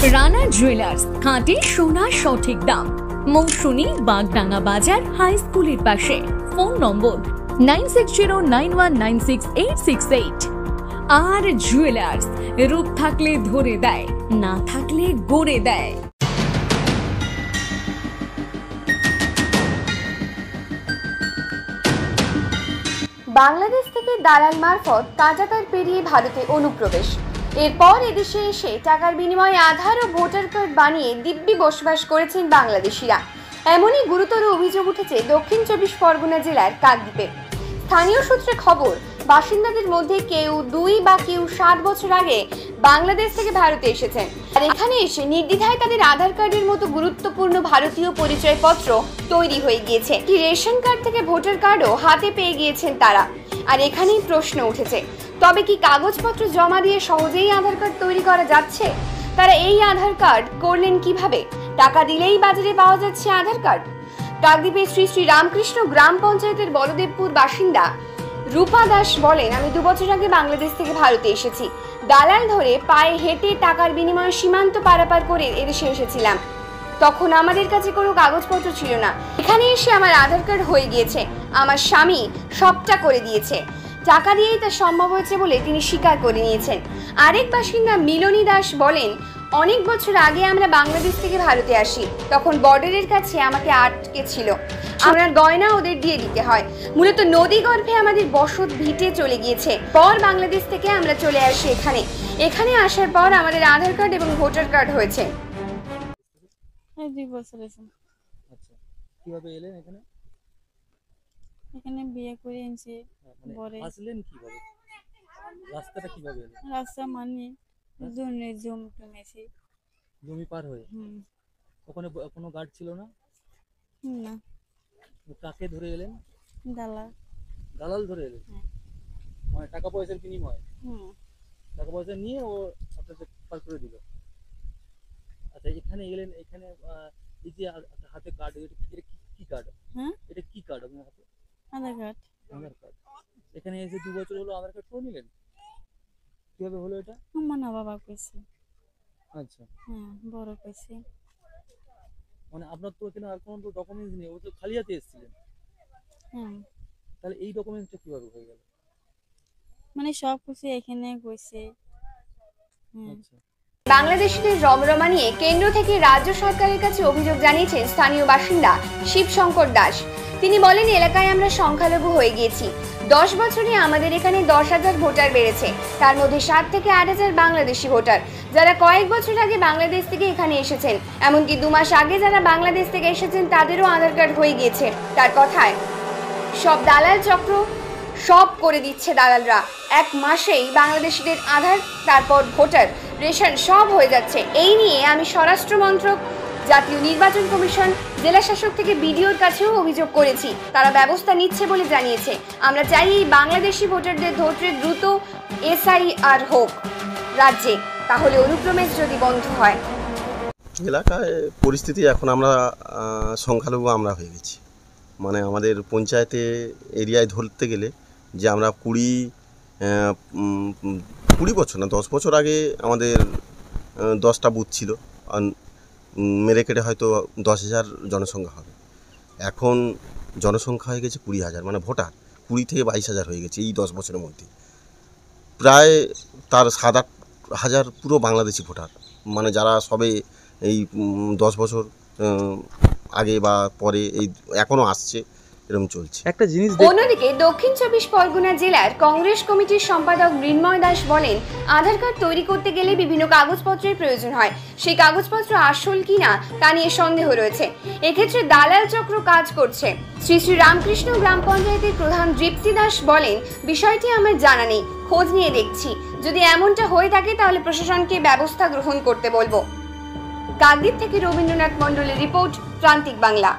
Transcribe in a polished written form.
Rana jewellers, খাঁটি সোনা সঠিক দাম। মৌসুমী, বাগডাঙ্গা বাজার, হাই স্কুলের পাশে। ফোন নম্বর 9609196868। আর জুয়েলার্স, রূপ থাকলে ধরে দেয়, না থাকলে গড়ে দেয়। বাংলাদেশ থেকে দালাল মারফত কাঁটাতার পেরিয়ে ভারতে অনুপ্রবেশ। এরপর এদেশে এসে টাকার বিনিময়ে আধার ও ভোটার কার্ড বানিয়ে দিব্যি বসবাস করেছেন বাংলাদেশিরা। এমনই গুরুতর অভিযোগ উঠেছে দক্ষিণ 24 পরগনা জেলার কাকদ্বীপে। স্থানীয় সূত্রে খবর, বাসিন্দাদের মধ্যে কেউ 2 বা কেউ 7 বছর আগে বাংলাদেশ থেকে ভারতে এসেছেন। আর এখানে এসে নির্দ্বিধায় তাদের আধার কার্ডের মতো গুরুত্বপূর্ণ ভারতীয় পরিচয়পত্র তৈরি হয়ে গিয়েছে। কি রেশন কার্ড থেকে ভোটার কার্ডও হাতে পেয়ে গিয়েছেন তারা। আর এখানেই প্রশ্ন উঠেছে, তবে কি কাগজপত্র জমা দিয়ে সহজেই আধার কার্ড তৈরি করা যাচ্ছে? তারা এই আধার কার্ড করলেন কিভাবে? টাকা দিলেই বাজারে পাওয়া যাচ্ছে আধার কার্ড? কাকদ্বীপের শ্রী শ্রী রামকৃষ্ণ গ্রাম পঞ্চায়েতের বলদেবপুর বাসিন্দা রূপা দাস বলেন, আমি 2 বছর আগে বাংলাদেশ থেকে ভারতে এসেছি। দালাল ধরে পায়ে হেঁটে টাকার বিনিময়ে সীমান্ত পারাপার করে এদেশে এসেছিলাম। তখন আমাদের কাছে কোনো কাগজপত্র ছিল না। এখানে এসে আমার আধার কার্ড হয়ে গিয়েছে। আমার স্বামী সবটা করে দিয়েছে। টাকা দিয়েই তা সম্ভব হয়েছে বলে তিনি স্বীকার করে নিয়েছেন। আরেক বাসিন্দা মিলনী দাস বলেন, অনেক বছর আগে আমরা বাংলাদেশ থেকে ভারতে আসি। তখন বর্ডারের কাছে আমাকে আটকে ছিল। আমার গয়না ওদের দিয়ে দিতে হয়। মূলত নদী গর্ভে আমাদের বসত ভিটে চলে গিয়েছে। পর বাংলাদেশ থেকে আমরা চলে আসি এখানে আসার পর আমাদের আধার কার্ড এবং ভোটার কার্ড হয়েছে। 2 বছর আছে। আচ্ছা, কিভাবে এলেন এখানে? এখানে বিয়ে করে এনেছে। পরে আসলেন কিভাবে? রাস্তাটা কিভাবে এলেন? রাস্তা মানে জমি জমি পার হয়ে? ওখানে কোনো গার্ড ছিল না? না। কাকে ধরে এলেন? দালাল ধরে এলেন? মানে টাকা পয়সার বিনিময়ে? টাকা পয়সা নিয়ে ও আপনাকে পার করে দিল। আচ্ছা, এখানে এলেন, এখানে এই যে হাতে কার্ড, এটা কি কার্ড? এটা কি কার্ড আপনার হাতে? আধার কার্ড। এখানে এসে 2 বছর হলো আধার কার্ড করে নিলেন? কিভাবে হলো এটা? আমার না বাবা কইছে। আচ্ছা, বড় কইছে। মানে আপনার তো এখানে আর কোনো ডকুমেন্টস নেই, ও তো খালি হাতে এসেছিলেন। তাহলে এই ডকুমেন্টসটা কিভাবে হয়ে গেল? মানে সব কিছু এখানে কইছে। আচ্ছা। বাংলাদেশিদের রমরমা নিয়ে কেন্দ্র থেকে রাজ্য সরকারের কাছে অভিযোগ জানিয়েছেন স্থানীয় বাসিন্দা শিবশঙ্কর দাস। তিনি বলেন, এলাকায় আমরা সংখ্যালঘু হয়ে গিয়েছি। 10 বছরে আমাদের এখানে 10,000 ভোটার বেড়েছে। তার মধ্যে 7 থেকে 8,000 বাংলাদেশি ভোটার, যারা কয়েক বছর আগে বাংলাদেশ থেকে এখানে এসেছেন। এমনকি 2 মাস আগে যারা বাংলাদেশ থেকে এসেছেন তাদেরও আধার কার্ড হয়ে গিয়েছে। তার কথায়, সব দালাল চক্র সব করে দিচ্ছে দালালরা। 1 মাসেই বাংলাদেশিদের আধার, তারপর ভোটার, রেশন সব হয়ে যাচ্ছে। এই নিয়ে আমি স্বরাষ্ট্র মন্ত্রক, জাতীয় নির্বাচন কমিশন, জেলা শাসক থেকে বিডিওর কাছেও অভিযোগ করেছি। তারা ব্যবস্থা নিচ্ছে বলে জানিয়েছে। আমরা চাই এই বাংলাদেশি ভোটারদের ধৈর্যের দ্রুত SIR হোক রাজ্যে, তাহলে অনুপ্রবেশ যদি বন্ধ হয়। এলাকায় পরিস্থিতি এখন আমরা সংখ্যালঘু আমরা হয়ে গেছি। মানে আমাদের পঞ্চায়েতে এরিয়ায় ধরতে গেলে যে আমরা 20 বছর না 10 বছর আগে আমাদের 10টা বুথ ছিল। মেরে কেটে হয়তো 10,000 জনসংখ্যা হবে। এখন জনসংখ্যা হয়ে গেছে 20,000, মানে ভোটার 20 থেকে 22,000 হয়ে গেছে এই 10 বছরের মধ্যে। প্রায় তার 7-8 হাজার পুরো বাংলাদেশি ভোটার, মানে যারা সবে এই 10 বছর আগে বা পরে এই এখনও আসছে, এরকম চলছে একটা জিনিস। অন্যদিকে দক্ষিণ 24 পরগনা জেলার কংগ্রেস কমিটির সম্পাদক মৃন্ময় দাস বলেন, আধার কার্ড তৈরি করতে গেলে বিভিন্ন কাগজপত্রের প্রয়োজন হয়। সেই কাগজপত্র আসল কিনা তা নিয়ে সন্দেহ রয়েছে। এক্ষেত্রে দালাল চক্র কাজ করছে। শ্রী শ্রী রামকৃষ্ণ গ্রাম পঞ্চায়েতের প্রধান দীপ্তি দাস বলেন, বিষয়টি আমার জানা নেই, খোঁজ নিয়ে দেখছি। যদি এমনটা হয়ে থাকে তাহলে প্রশাসনকে ব্যবস্থা গ্রহণ করতে বলবো। কাকদ্বীপ থেকে রবীন্দ্রনাথ মণ্ডলের রিপোর্ট, প্রান্তিক বাংলা।